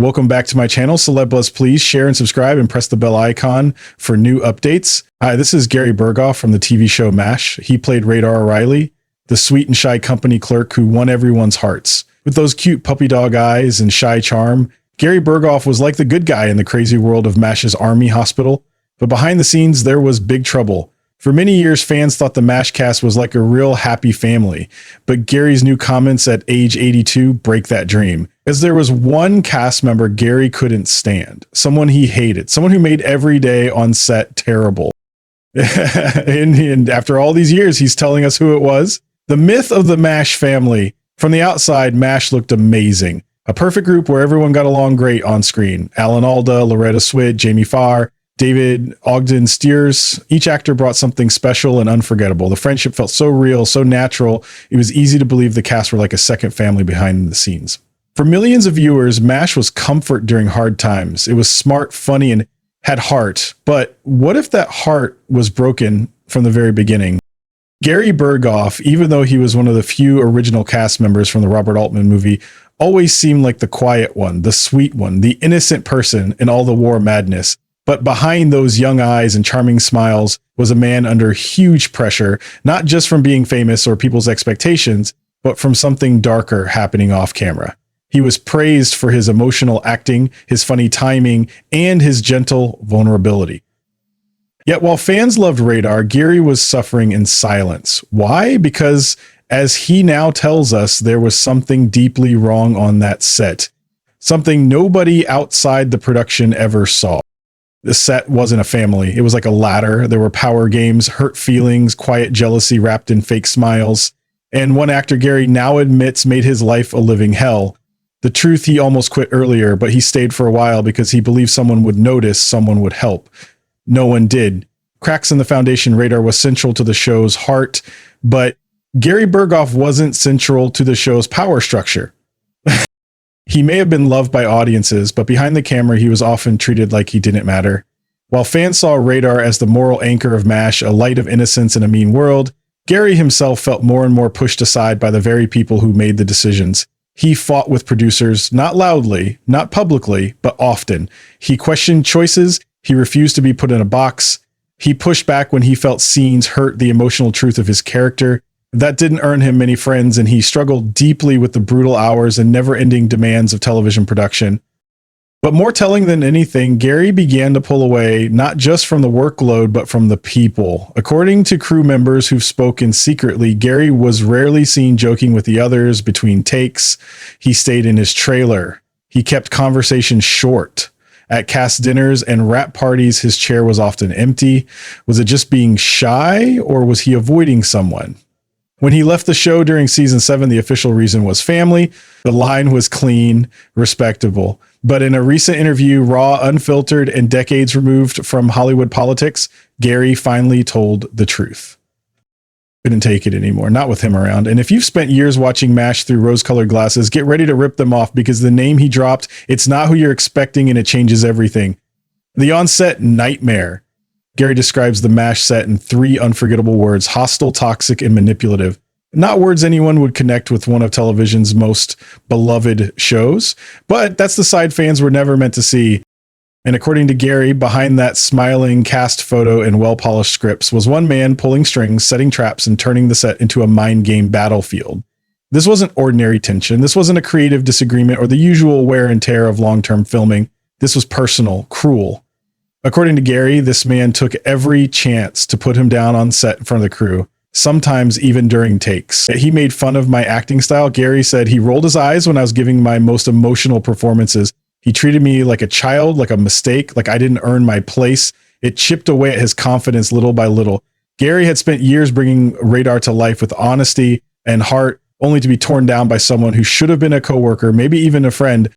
Welcome back to my channel. Celeb Buzz, please share and subscribe and press the bell icon for new updates. Hi, this is Gary Burghoff from the TV show MASH. He played Radar O'Reilly, the sweet and shy company clerk who won everyone's hearts. With those cute puppy dog eyes and shy charm, Gary Burghoff was like the good guy in the crazy world of MASH's Army Hospital. But behind the scenes, there was big trouble. For many years, fans thought the MASH cast was like a real happy family. But Gary's new comments at age 82 break that dream. As there was one cast member Gary couldn't stand, someone he hated, someone who made every day on set terrible. and after all these years, he's telling us who it was. The myth of the MASH family. From the outside, MASH looked amazing. A perfect group where everyone got along great on screen. Alan Alda, Loretta Swit, Jamie Farr, David Ogden Stiers. Each actor brought something special and unforgettable. The friendship felt so real, so natural. It was easy to believe the cast were like a second family behind the scenes. For millions of viewers, MASH was comfort during hard times. It was smart, funny, and had heart. But what if that heart was broken from the very beginning? Gary Burghoff, even though he was one of the few original cast members from the Robert Altman movie, always seemed like the quiet one, the sweet one, the innocent person in all the war madness. But behind those young eyes and charming smiles was a man under huge pressure, not just from being famous or people's expectations, but from something darker happening off camera. He was praised for his emotional acting, his funny timing, and his gentle vulnerability. Yet while fans loved Radar, Gary was suffering in silence. Why? Because, as he now tells us, there was something deeply wrong on that set. Something nobody outside the production ever saw. The set wasn't a family. It was like a ladder. There were power games, hurt feelings, quiet jealousy wrapped in fake smiles. And one actor Gary now admits made his life a living hell. The truth, he almost quit earlier, but he stayed for a while because he believed someone would notice, someone would help. No one did. Cracks in the foundation. Radar was central to the show's heart, but Gary Burghoff wasn't central to the show's power structure. He may have been loved by audiences, but behind the camera, he was often treated like he didn't matter. While fans saw Radar as the moral anchor of MASH, a light of innocence in a mean world, Gary himself felt more and more pushed aside by the very people who made the decisions. He fought with producers, not loudly, not publicly, but often. He questioned choices. He refused to be put in a box. He pushed back when he felt scenes hurt the emotional truth of his character. That didn't earn him many friends, and he struggled deeply with the brutal hours and never-ending demands of television production. But more telling than anything, Gary began to pull away, not just from the workload, but from the people. According to crew members who've spoken secretly, Gary was rarely seen joking with the others between takes. He stayed in his trailer. He kept conversations short. At cast dinners and wrap parties, his chair was often empty. Was it just being shy, or was he avoiding someone? When he left the show during season 7, the official reason was family. The line was clean, respectable. But in a recent interview, raw, unfiltered, and decades removed from Hollywood politics, Gary finally told the truth. Couldn't take it anymore, not with him around. And if you've spent years watching MASH through rose-colored glasses, get ready to rip them off, because the name he dropped, it's not who you're expecting, and it changes everything. The on-set nightmare. Gary describes the MASH set in 3 unforgettable words: hostile, toxic, and manipulative. Not words anyone would connect with one of television's most beloved shows, but that's the side fans were never meant to see. And according to Gary, behind that smiling cast photo and well-polished scripts was one man pulling strings, setting traps, and turning the set into a mind game battlefield. This wasn't ordinary tension. This wasn't a creative disagreement or the usual wear and tear of long-term filming. This was personal, cruel. According to Gary, this man took every chance to put him down on set in front of the crew, sometimes even during takes. He made fun of my acting style. Gary said he rolled his eyes when I was giving my most emotional performances. He treated me like a child, like a mistake, like I didn't earn my place. It chipped away at his confidence little by little. Gary had spent years bringing Radar to life with honesty and heart, only to be torn down by someone who should have been a coworker, maybe even a friend.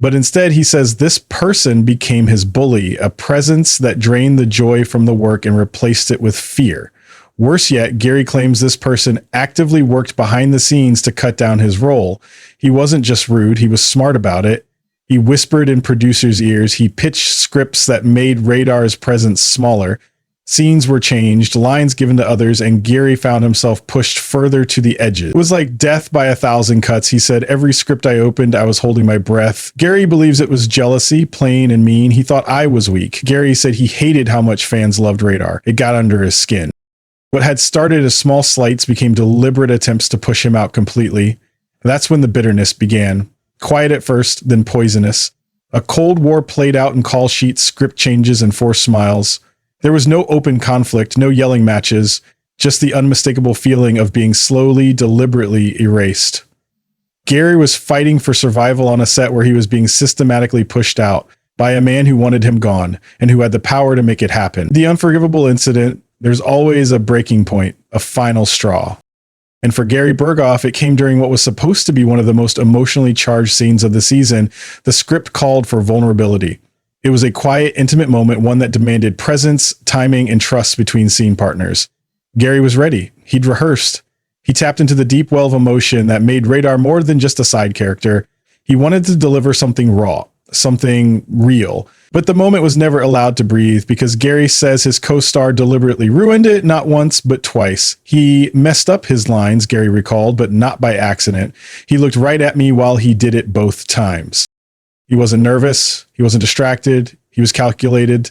But instead, he says this person became his bully, a presence that drained the joy from the work and replaced it with fear. Worse yet, Gary claims this person actively worked behind the scenes to cut down his role. He wasn't just rude, he was smart about it. He whispered in producers' ears. He pitched scripts that made Radar's presence smaller. Scenes were changed, lines given to others, and Gary found himself pushed further to the edges. It was like death by 1,000 cuts. He said, every script I opened, I was holding my breath. Gary believes it was jealousy, plain and mean. He thought I was weak. Gary said he hated how much fans loved Radar. It got under his skin. What had started as small slights became deliberate attempts to push him out completely. That's when the bitterness began. Quiet at first, then poisonous. A cold war played out in call sheets, script changes, and forced smiles. There was no open conflict, no yelling matches, just the unmistakable feeling of being slowly, deliberately erased. Gary was fighting for survival on a set where he was being systematically pushed out by a man who wanted him gone and who had the power to make it happen. The unforgivable incident, there's always a breaking point, a final straw. And for Gary Burghoff, it came during what was supposed to be one of the most emotionally charged scenes of the season. The script called for vulnerability. It was a quiet, intimate moment, one that demanded presence, timing, and trust between scene partners. Gary was ready. He'd rehearsed. He tapped into the deep well of emotion that made Radar more than just a side character. He wanted to deliver something raw, something real. But the moment was never allowed to breathe because Gary says his co-star deliberately ruined it, not once, but twice. He messed up his lines, Gary recalled, but not by accident. He looked right at me while he did it both times. He wasn't nervous. He wasn't distracted. He was calculated.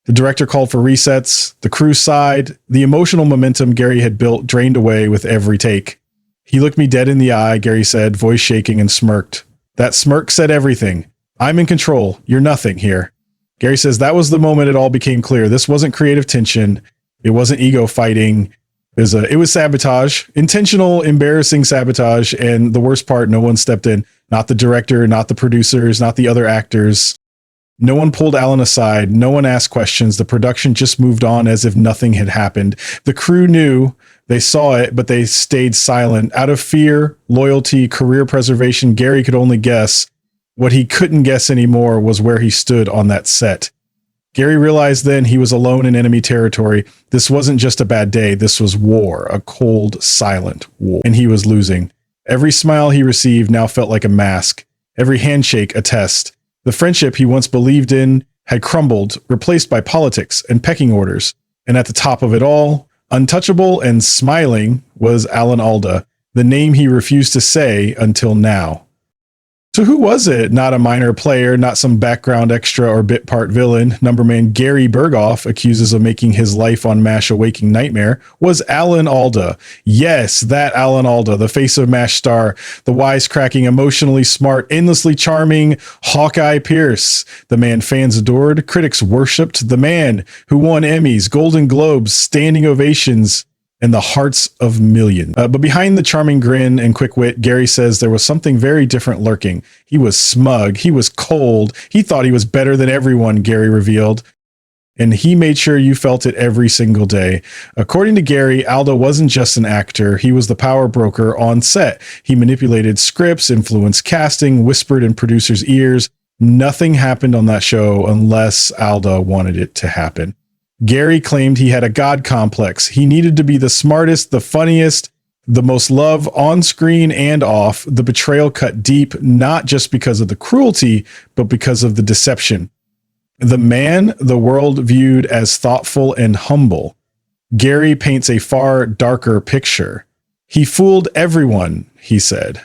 The director called for resets. The crew sighed. The emotional momentum Gary had built drained away with every take. He looked me dead in the eye, Gary said, voice shaking, and smirked. That smirk said everything. I'm in control. You're nothing here. Gary says that was the moment it all became clear. This wasn't creative tension. It wasn't ego fighting. It was sabotage, intentional, embarrassing sabotage. And the worst part, no one stepped in. Not the director, not the producers, not the other actors. No one pulled Alan aside. No one asked questions. The production just moved on as if nothing had happened. The crew knew, they saw it, but they stayed silent. Out of fear, loyalty, career preservation, Gary could only guess. What he couldn't guess anymore was where he stood on that set. Gary realized then he was alone in enemy territory. This wasn't just a bad day. This was war, a cold, silent war. And he was losing. Every smile he received now felt like a mask. Every handshake a test. The friendship he once believed in had crumbled, replaced by politics and pecking orders. And at the top of it all, untouchable and smiling, was Alan Alda, the name he refused to say until now. So who was it? Not a minor player, not some background extra or bit part villain. Numberman Gary Burghoff, accuses of making his life on MASH a waking nightmare, was Alan Alda. Yes, that Alan Alda, the face of MASH star, the wisecracking, emotionally smart, endlessly charming Hawkeye Pierce. The man fans adored, critics worshipped, the man who won Emmys, Golden Globes, standing ovations, and the hearts of millions. But behind the charming grin and quick wit, Gary says there was something very different lurking. He was smug. He was cold. He thought he was better than everyone, Gary revealed. And he made sure you felt it every single day. According to Gary, Alda wasn't just an actor. He was the power broker on set. He manipulated scripts, influenced casting, whispered in producers' ears. Nothing happened on that show unless Alda wanted it to happen. Gary claimed he had a God complex. He needed to be the smartest, the funniest, the most loved on screen and off. The betrayal cut deep, not just because of the cruelty, but because of the deception. The man the world viewed as thoughtful and humble. Gary paints a far darker picture. He fooled everyone, he said.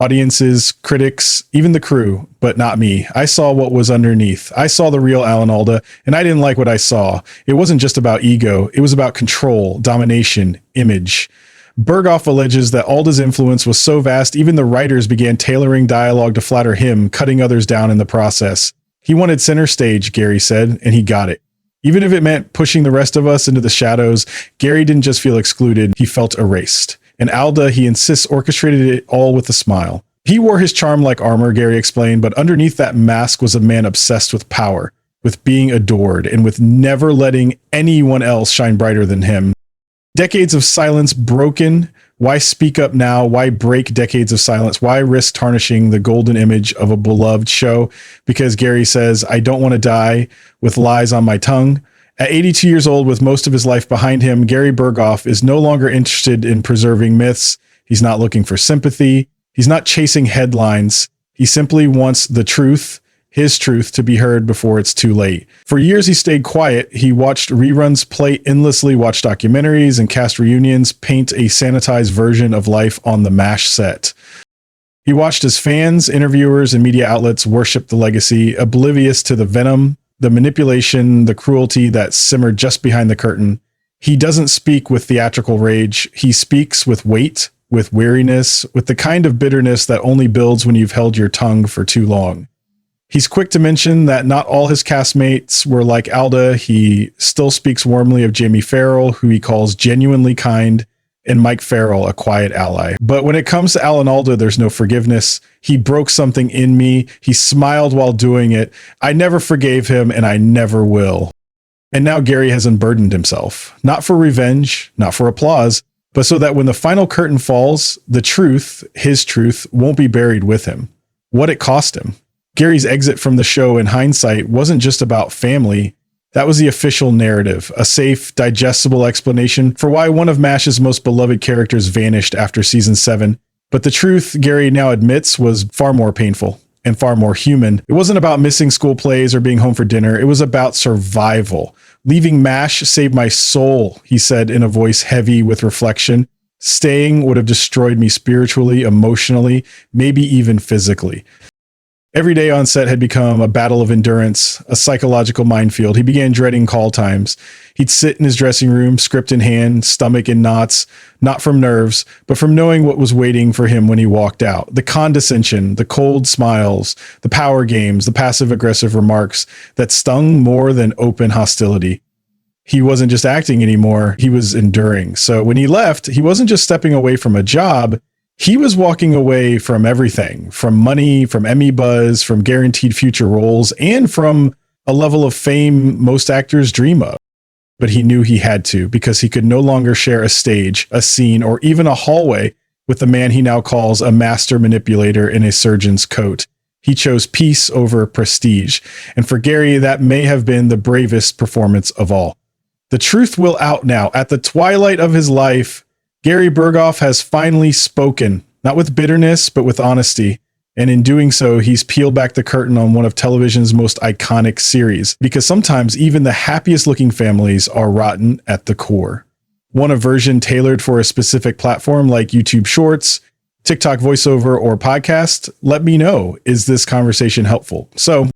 Audiences, critics, even the crew, but not me. I saw what was underneath. I saw the real Alan Alda, and I didn't like what I saw. It wasn't just about ego. It was about control, domination, image. Burghoff alleges that Alda's influence was so vast, even the writers began tailoring dialogue to flatter him, cutting others down in the process. He wanted center stage, Gary said, and he got it. Even if it meant pushing the rest of us into the shadows, Gary didn't just feel excluded, he felt erased. And Alda, he insists, orchestrated it all with a smile. He wore his charm like armor, Gary explained, but underneath that mask was a man obsessed with power, with being adored, and with never letting anyone else shine brighter than him. Decades of silence broken. Why speak up now? Why break decades of silence? Why risk tarnishing the golden image of a beloved show? Because Gary says, I don't want to die with lies on my tongue. At 82 years old, with most of his life behind him, Gary Burghoff is no longer interested in preserving myths. He's not looking for sympathy. He's not chasing headlines. He simply wants the truth his truth to be heard before it's too late. For years, he stayed quiet. He watched reruns, play endlessly, watched documentaries, and cast reunions paint a sanitized version of life on the MASH set. He watched as fans, interviewers, and media outlets worship the legacy, oblivious to the venom, the manipulation, the cruelty that simmered just behind the curtain. He doesn't speak with theatrical rage. He speaks with weight, with weariness, with the kind of bitterness that only builds when you've held your tongue for too long. He's quick to mention that not all his castmates were like Alda. He still speaks warmly of Jamie Farrell, who he calls genuinely kind, and Mike Farrell, a quiet ally. But when it comes to Alan Alda, there's no forgiveness. He broke something in me. He smiled while doing it. I never forgave him, and I never will. And now Gary has unburdened himself, not for revenge, not for applause, but so that when the final curtain falls, the truth, his truth, won't be buried with him. What it cost him. Gary's exit from the show in hindsight wasn't just about family. That was the official narrative, a safe, digestible explanation for why one of MASH's most beloved characters vanished after season 7. But the truth, Gary now admits, was far more painful and far more human. It wasn't about missing school plays or being home for dinner. It was about survival. Leaving MASH saved my soul, he said in a voice heavy with reflection. Staying would have destroyed me spiritually, emotionally, maybe even physically. Every day on set had become a battle of endurance, a psychological minefield. He began dreading call times. He'd sit in his dressing room, script in hand, stomach in knots, not from nerves, but from knowing what was waiting for him when he walked out. The condescension, the cold smiles, the power games, the passive-aggressive remarks that stung more than open hostility. He wasn't just acting anymore, he was enduring. So when he left, he wasn't just stepping away from a job, he was walking away from everything, from money, from Emmy buzz, from guaranteed future roles, and from a level of fame most actors dream of. But he knew he had to, because he could no longer share a stage, a scene, or even a hallway with the man he now calls a master manipulator in a surgeon's coat. He chose peace over prestige. And for Gary, that may have been the bravest performance of all. The truth will out now. At the twilight of his life, Gary Burghoff has finally spoken, not with bitterness, but with honesty. And in doing so, he's peeled back the curtain on one of television's most iconic series, because sometimes even the happiest looking families are rotten at the core. Want a version tailored for a specific platform like YouTube Shorts, TikTok voiceover, or podcast? Let me know. Is this conversation helpful? So